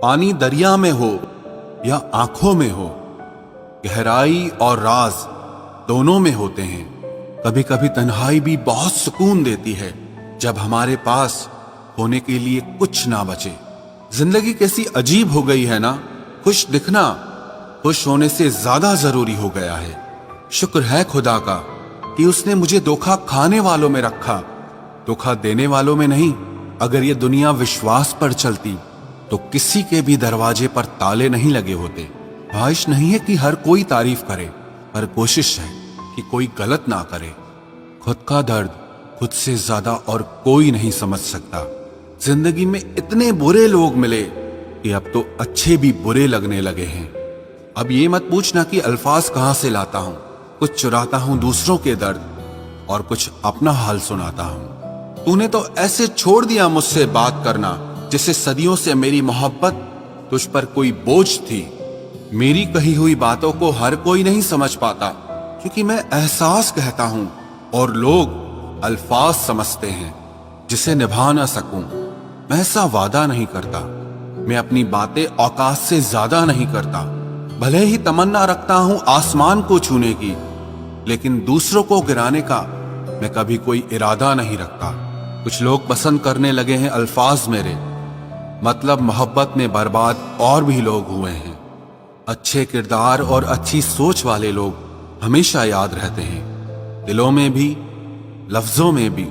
पानी दरिया में हो या आंखों में हो, गहराई और राज दोनों में होते हैं। कभी कभी तन्हाई भी बहुत सुकून देती है, जब हमारे पास होने के लिए कुछ ना बचे। जिंदगी कैसी अजीब हो गई है ना। खुश दिखना खुश होने से ज्यादा जरूरी हो गया है। शुक्र है खुदा का कि उसने मुझे धोखा खाने वालों में रखा, धोखा देने वालों में नहीं। अगर ये दुनिया विश्वास पर चलती तो किसी के भी दरवाजे पर ताले नहीं लगे होते। ख्वाहिश नहीं है कि हर कोई तारीफ करे, पर कोशिश है कि कोई गलत ना करे। खुद का दर्द खुद से ज्यादा और कोई नहीं समझ सकता। जिंदगी में इतने बुरे लोग मिले कि अब तो अच्छे भी बुरे लगने लगे हैं। अब ये मत पूछना कि अल्फाज कहां से लाता हूं। कुछ चुराता हूं दूसरों के दर्द और कुछ अपना हाल सुनाता हूं। तूने तो ऐसे छोड़ दिया मुझसे बात करना जिससे सदियों से मेरी मोहब्बत तुझ पर कोई बोझ थी। मेरी कही हुई बातों को हर कोई नहीं समझ पाता, क्योंकि मैं एहसास कहता हूं और लोग अल्फाज समझते हैं जिसे निभा ना सकूं। मैं ऐसा वादा नहीं करता, मैं अपनी बातें औकात से ज्यादा नहीं करता। भले ही तमन्ना रखता हूं आसमान को छूने की, लेकिन दूसरों को गिराने का मैं कभी कोई इरादा नहीं रखता। कुछ लोग पसंद करने लगे हैं अल्फाज मेरे, मतलब मोहब्बत में बर्बाद और भी लोग हुए हैं। अच्छे किरदार और अच्छी सोच वाले लोग हमेशा याद रहते हैं, दिलों में भी, लफ्जों में भी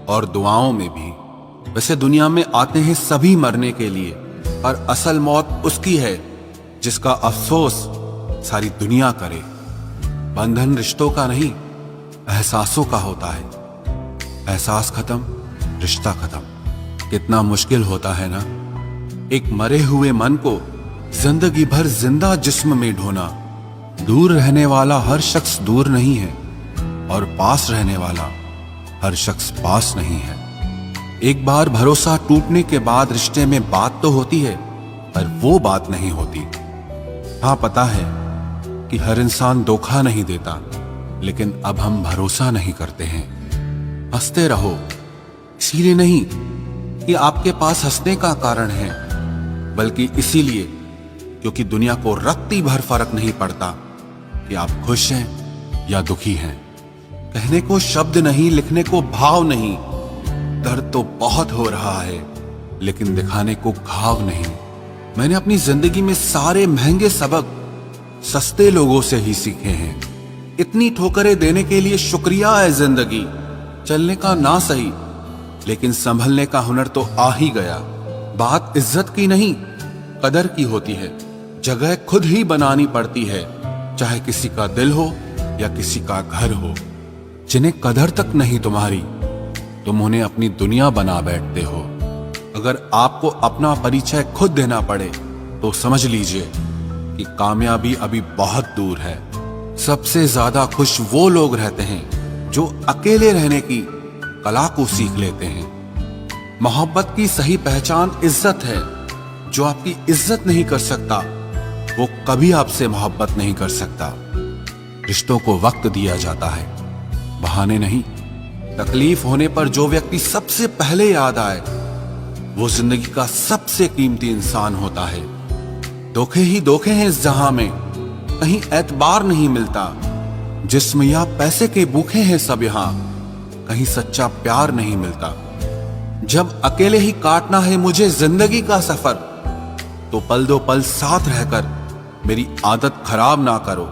और दुआओं में भी। वैसे दुनिया में आते हैं सभी मरने के लिए, और असल मौत उसकी है जिसका अफसोस सारी दुनिया करे। बंधन रिश्तों का नहीं, एहसासों का होता है। एहसास खत्म, रिश्ता खत्म। कितना मुश्किल होता है ना, एक मरे हुए मन को जिंदगी भर जिंदा जिस्म में ढोना। दूर रहने वाला हर शख्स दूर नहीं है, और पास रहने वाला हर शख्स पास नहीं है। एक बार भरोसा टूटने के बाद रिश्ते में बात तो होती है, पर वो बात नहीं होती। हाँ, पता है कि हर इंसान धोखा नहीं देता, लेकिन अब हम भरोसा नहीं करते हैं। हंसते रहो, इसीलिए नहीं कि आपके पास हंसने का कारण है, बल्कि इसीलिए क्योंकि दुनिया को रत्ती भर फर्क नहीं पड़ता कि आप खुश हैं या दुखी हैं। कहने को शब्द नहीं, लिखने को भाव नहीं। दर्द तो बहुत हो रहा है, लेकिन दिखाने को घाव नहीं। मैंने अपनी जिंदगी में सारे महंगे सबक सस्ते लोगों से ही सीखे हैं। इतनी ठोकरें देने के लिए शुक्रिया है जिंदगी। चलने का ना सही, लेकिन संभलने का हुनर तो आ ही गया। बात इज्जत की नहीं, कदर की होती है। जगह खुद ही बनानी पड़ती है, चाहे किसी का दिल हो या किसी का घर हो। जिन्हें कदर तक नहीं तुम्हारी, तुम उन्हें अपनी दुनिया बना बैठते हो। अगर आपको अपना परिचय खुद देना पड़े तो समझ लीजिए कि कामयाबी अभी बहुत दूर है। सबसे ज्यादा खुश वो लोग रहते हैं जो अकेले रहने की कला को सीख लेते हैं। मोहब्बत की सही पहचान इज्जत है। जो आपकी इज्जत नहीं कर सकता, वो कभी आपसे मोहब्बत नहीं कर सकता। रिश्तों को वक्त दिया जाता है, बहाने नहीं। तकलीफ होने पर जो व्यक्ति सबसे पहले याद आए, वो जिंदगी का सबसे कीमती इंसान होता है। धोखे ही धोखे हैं इस जहां में, कहीं एतबार नहीं मिलता। जिस्म या पैसे के भूखे हैं सब यहां, कहीं सच्चा प्यार नहीं मिलता। जब अकेले ही काटना है मुझे जिंदगी का सफर, तो पल दो पल साथ रहकर मेरी आदत खराब ना करो।